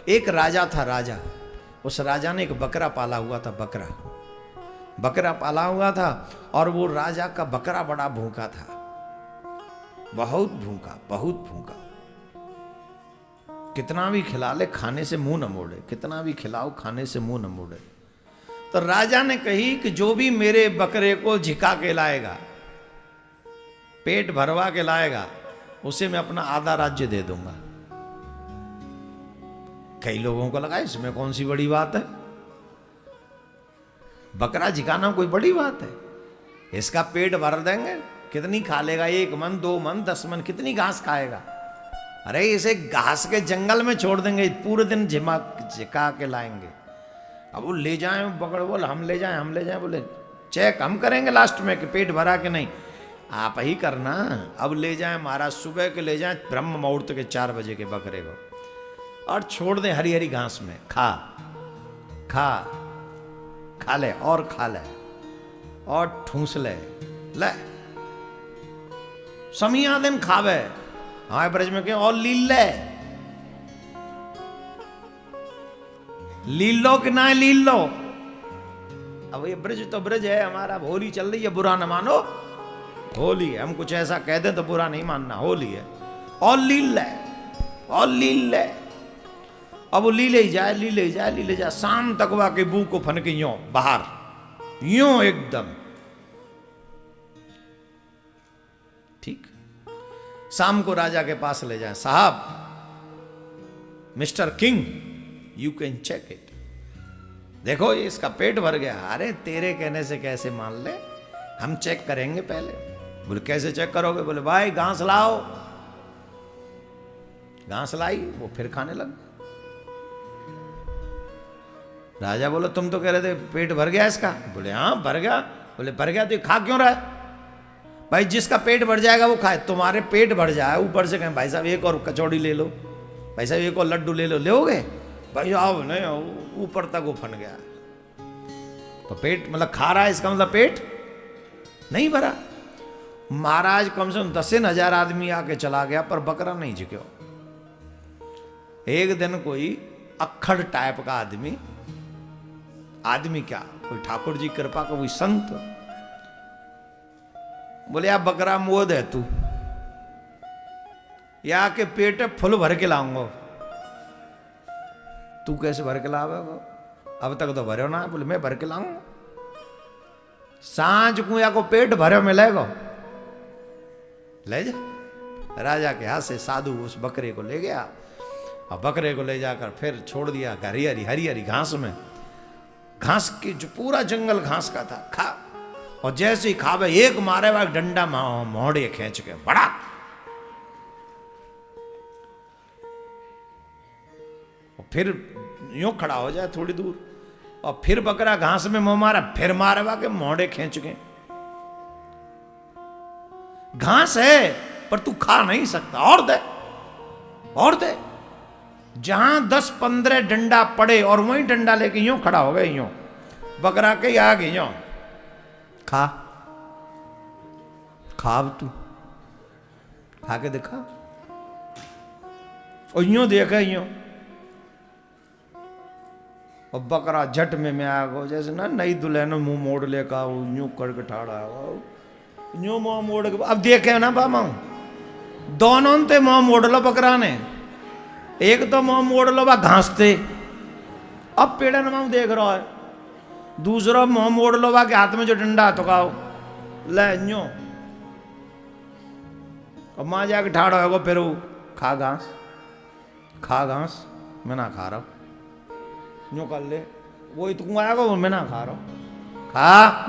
एक राजा था, राजा, उस राजा ने एक बकरा पाला हुआ था, बकरा पाला हुआ था। और वो राजा का बकरा बड़ा भूखा था, बहुत भूखा। कितना भी खिला ले खाने से मुंह न मोड़े, कितना भी खिलाओ खाने से मुंह न मोड़े। तो राजा ने कही कि जो भी मेरे बकरे को झिका के लाएगा, पेट भरवा के लाएगा, उसे मैं अपना आधा राज्य दे दूंगा। कई लोगों को लगा इसमें कौन सी बड़ी बात है, बकरा झिकाना कोई बड़ी बात है, इसका पेट भर देंगे, कितनी खा लेगा, 1 मन 2 मन 10 मन, कितनी घास खाएगा। अरे इसे घास के जंगल में छोड़ देंगे, पूरे दिन झिका के लाएंगे। अब वो ले जाएं, बकरे बोल हम ले जाएं, बोले चेक हम करेंगे लास्ट में कि पेट भरा कि नहीं, आप ही करना। अब ले जाएं महाराज, सुबह के ले जाएं ब्रह्म मुहूर्त के 4 बजे के बकरे को, और छोड़ दें हरी हरी घास में, खा ले और ठूस ले समिया दिन खावे। हाँ ब्रज में क्या और लील लो कि ना लील लो। अब ये ब्रज तो ब्रज है हमारा, होली चल रही है, बुरा न मानो, होली है, हम कुछ ऐसा कह दें तो बुरा नहीं मानना, होली है, और लील ले। अब वो लीले ही जाए, शाम तक वह के बू को फनके यूं बाहर, यूं एकदम ठीक। शाम को राजा के पास ले जाए, साहब mister King you can check it, देखो ये इसका पेट भर गया। अरे तेरे कहने से कैसे मान ले, हम चेक करेंगे पहले। बोले कैसे चेक करोगे, बोले भाई घास लाओ, घास लाई, वो फिर खाने लग। राजा बोले तुम तो कह रहे थे पेट भर गया इसका, बोले हाँ भर गया। बोले भर गया तो ये खा क्यों रहा है, भाई जिसका पेट भर जाएगा वो खाए, तुम्हारे पेट भर जाए ऊपर से कहें भाई साहब एक और कचौड़ी ले लो, भाई साहब एक और लड्डू ले लो, लोगे भाई आओ नहीं, ऊपर तक वो फन गया। तो पेट मतलब खा रहा है, इसका मतलब पेट नहीं भरा। महाराज कम से कम 10,000 आदमी आके चला गया पर बकरा नहीं झुक्यो। एक दिन कोई अक्खड़ टाइप का आदमी क्या, कोई ठाकुर जी कृपा का कोई संत, बोले आप बकरा मुँह दे तू, या के पेट फुल भर के लाऊंगा। तू कैसे भर के लावेगा, अब तक तो भरे ना। बोले मैं भर के लाऊंगा, सांझ को या को पेट भरे मिलेगा, ले जा। राजा के हाथ से साधु उस बकरे को ले गया, और बकरे को ले जाकर फिर छोड़ दिया हरी हरी घास में। घास की जो पूरा जंगल घास का था, खा। और जैसे ही खावे एक मारे हुआ डंडा मोहड़े खींच के बड़ा, और फिर यूं खड़ा हो जाए थोड़ी दूर, और फिर बकरा घास में मुंह मारा, फिर मारे हुआ के मोहड़े खींच के। घास है पर तू खा नहीं सकता, और दे। जहां 10-15 डंडा पड़े और वही डंडा लेके यूं खड़ा हो गए, यूं बकरा के आगे यूं खा अब तू खा के दिखा। और यूं देखा यूं, और बकरा झट में आ गो, जैसे ना नई दुल्हन मुंह मोड़ लेका यूं करके ठाड़ा, यूं मुंह मोड़ के। अब देखे ना बामा, दोनों ते मुंह मोड़ लो बकरा ने, एक तो मुंह मोड़ लो बा घास थे, अब पेड़ न देख रहा है, दूसरा मुंह मोड़ लो बा के हाथ में जो डंडा तो खाओ ले न्यो। और माँ जाके ठाड़ा होगा, फिर वो खा घास, मैं ना खा रहा हूं, न्यो कर ले। वो तू आएगा, मैं ना खा रहा हूं,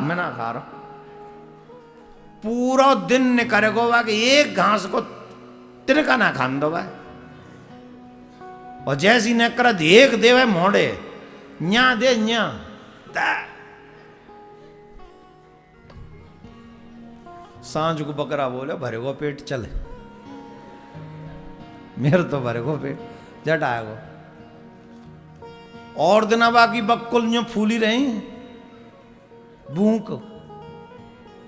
मैं ना खा रहा हूं। पूरा दिन ने करेगो बा कि एक घास को तिनका ना खान दो भाई। और जैसी न कर एक देवे मोड़े न्या दे न्या, सांझ को बकरा बोले भरे को पेट चले, मेरे तो भरे को पेट जट आएगो। और दिना बाकी बक्कुल न्यो फूली रही,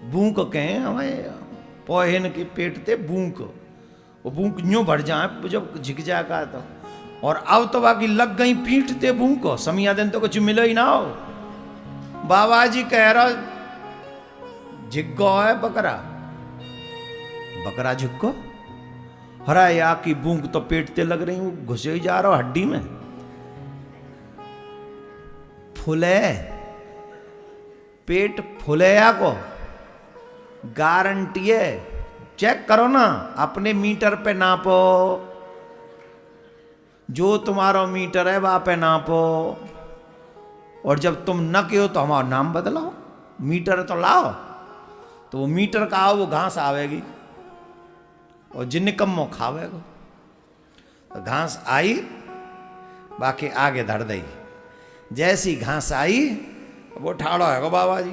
बूंक कहें हमारे पोहन के पेट थे बूंक, वो बूंक न्यो भर जाए जब झिक जाएगा तो। और अब तो बाकी लग गई पीटते भूखो, समिया दिन तो कुछ मिलो ही ना हो। बाबा जी कह रहा झिग्गो है बकरा, बकरा झिग्गो, हरा या की भूख तो पेटते लग रही हूं, घुसे ही जा रहा हो हड्डी में। फूले पेट फुलेया को गारंटी है, चेक करो ना, अपने मीटर पे नापो, जो तुम्हारा मीटर है वहां पे नापो, और जब तुम न कहो तो हमारा नाम बदलाओ, मीटर तो लाओ, तो वो मीटर का आओ वो घास आवेगी, और जिन निकम्मो खावेगा। तो घास आई, बाकी आगे धर दई, जैसी घास आई वो ठाड़ो है बाबा जी,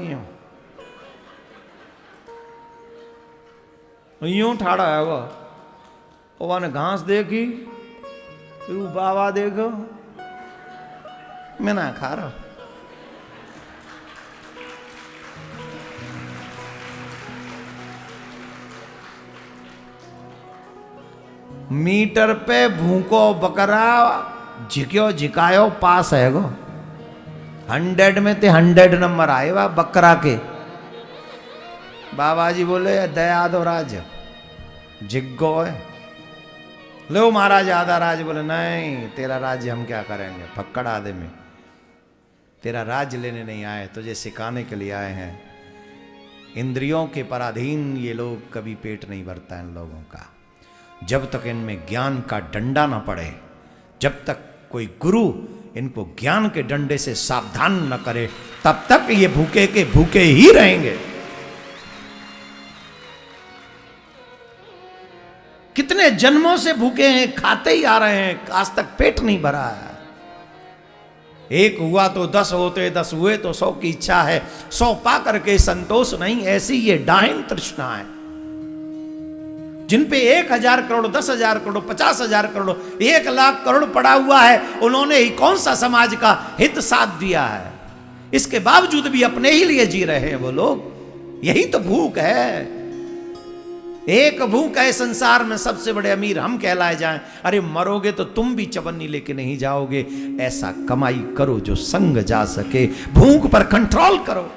यूं ठाड़ा है वो ने घास देखी, फिर बाबा देखो, मैं ना खा रहा। मीटर पे भूको बकरा झिक्यो झिकायो पास है गो, 100 में ते 100 नंबर आए वाह बकरा के। बाबा जी बोले दया दो राज, जिग्गो है, लो महाराज आधा राज। बोले नहीं, तेरा राज्य हम क्या करेंगे, फक्कड़ आधे में, तेरा राज लेने नहीं आए, तुझे सिखाने के लिए आए हैं। इंद्रियों के पराधीन ये लोग, कभी पेट नहीं भरता इन लोगों का, जब तक इनमें ज्ञान का डंडा ना पड़े, जब तक कोई गुरु इनको ज्ञान के डंडे से सावधान न करे, तब तक ये भूखे के भूखे ही रहेंगे। कितने जन्मों से भूखे हैं, खाते ही आ रहे हैं, आज तक पेट नहीं भरा है। एक हुआ तो 10 होते, 10 हुए तो 100 की इच्छा है, 100 पा करके संतोष नहीं, ऐसी ये डाहिन तृष्णा है। जिन पे 1000 करोड़, 10,000 करोड़, 50,000 करोड़, 1,00,000 करोड़ पड़ा हुआ है, उन्होंने ही कौन सा समाज का हित साथ दिया है? इसके बावजूद भी अपने ही लिए जी रहे हैं वो लोग। यही तो भूख है। एक भूख है संसार में, सबसे बड़े अमीर हम कहलाए जाएं। अरे मरोगे तो तुम भी चवन्नी लेके नहीं जाओगे। ऐसा कमाई करो जो संग जा सके, भूख पर कंट्रोल करो।